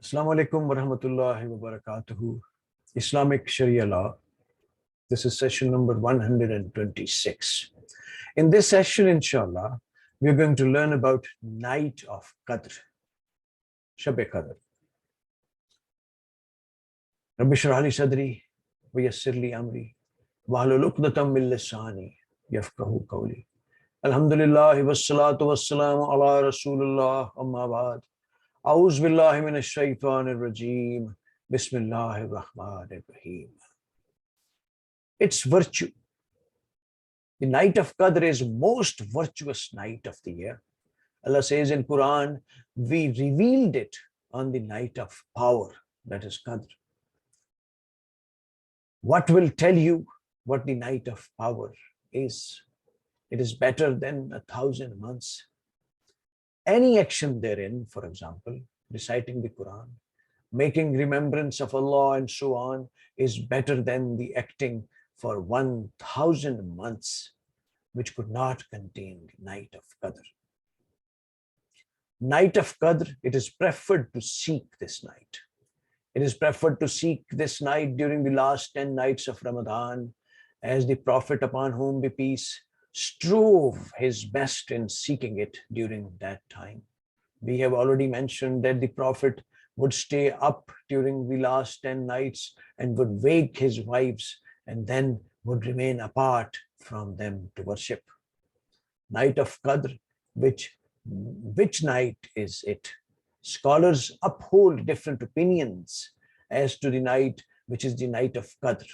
Assalamu alaikum wa rahmatullahi wa barakatuhu. Islamic Sharia law. This is session number 126. In this session, inshallah, we are going to learn about night of Qadr, Shab-e-Qadr. Rabbi shrah li sadri wa yassir li amri wahlul 'uqdatam min lisani yafqahu qawli. Alhamdulillah wassalatu wassalamu ala rasulillah amma ba'd. A'udhu billahi minash shaitanir rajeem. Bismillahir rahmanir rahim. It's virtue. The night of Qadr is most virtuous night of the year. Allah says in Qur'an, we revealed it on the night of power, that is Qadr. What will tell you what the night of power is? It is better than 1,000 months. Any action therein, for example, reciting the Qur'an, making remembrance of Allah and so on, is better than the acting for 1,000 months, which could not contain the night of Qadr. Night of Qadr, it is preferred to seek this night. It is preferred to seek this night during the last 10 nights of Ramadan, as the Prophet, upon whom be peace, strove his best in seeking it during that time. We have already mentioned that the Prophet would stay up during the last 10 nights and would wake his wives and then would remain apart from them to worship. Night of Qadr, which night is it? Scholars uphold different opinions as to the night which is the night of Qadr.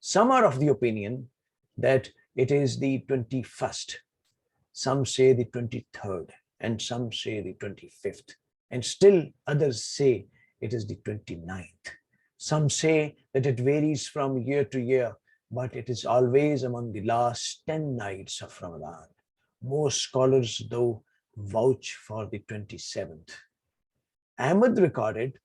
Some are of the opinion that it is the 21st. Some say the 23rd, and some say the 25th. And still others say it is the 29th. Some say that it varies from year to year, but it is always among the last 10 nights of Ramadan. Most scholars, though, vouch for the 27th. Ahmad recorded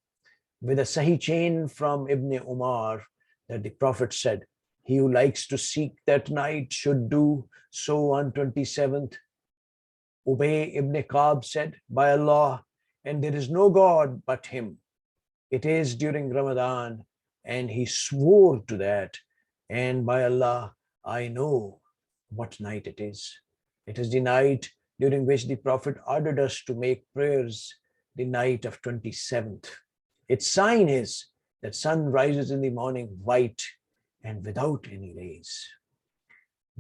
with a Sahih chain from Ibn Umar that the Prophet said, "He who likes to seek that night should do so on 27th. Ubay ibn Ka'b said, "By Allah, and there is no God but him. It is during Ramadan," and he swore to that. "And by Allah, I know what night it is. It is the night during which the Prophet ordered us to make prayers, the night of 27th. Its sign is that sun rises in the morning white and without any rays."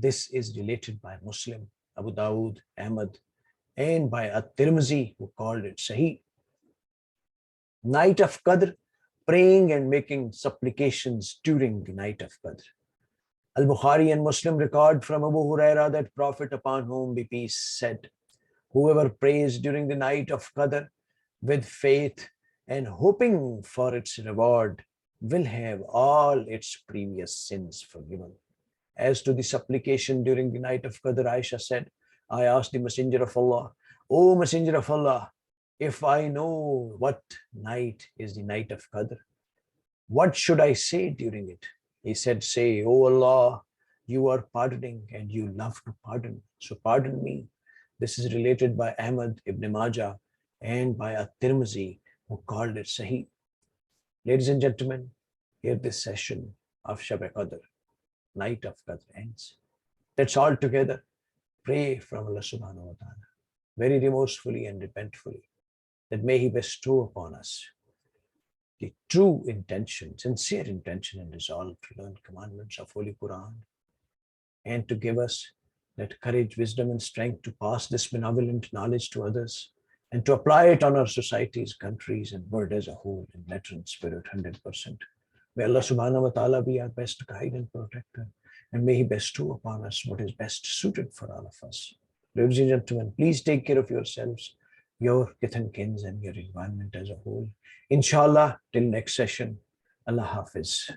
This is related by Muslim, Abu Dawud, Ahmad, and by At-Tirmizi, who called it Sahih. Night of Qadr, praying and making supplications during the night of Qadr. Al-Bukhari and Muslim record from Abu Huraira that Prophet, upon whom be peace, said, "Whoever prays during the night of Qadr with faith and hoping for its reward will have all its previous sins forgiven." As to the supplication during the night of Qadr, Aisha said, "I asked the Messenger of Allah, 'O Messenger of Allah, if I know what night is the night of Qadr, what should I say during it?' He said, 'Say, O Allah, you are pardoning and you love to pardon, so pardon me.'" This is related by Ahmad ibn Majah and by At-Tirmizi, who called it Sahih. Ladies and gentlemen, here this session of Shab-e-Qadr, night of Qadr, ends. Let's all together pray from Allah subhanahu wa ta'ala, very remorsefully and repentfully, that may He bestow upon us the true intention, sincere intention and resolve to learn commandments of Holy Qur'an, and to give us that courage, wisdom and strength to pass this benevolent knowledge to others, and to apply it on our societies, countries and world as a whole in letter and spirit 100%. May Allah subhanahu wa ta'ala be our best guide and protector, and may He bestow upon us what is best suited for all of us. Ladies and gentlemen, please take care of yourselves, your kith and kins and your environment as a whole. Inshallah, till next session, Allah Hafiz.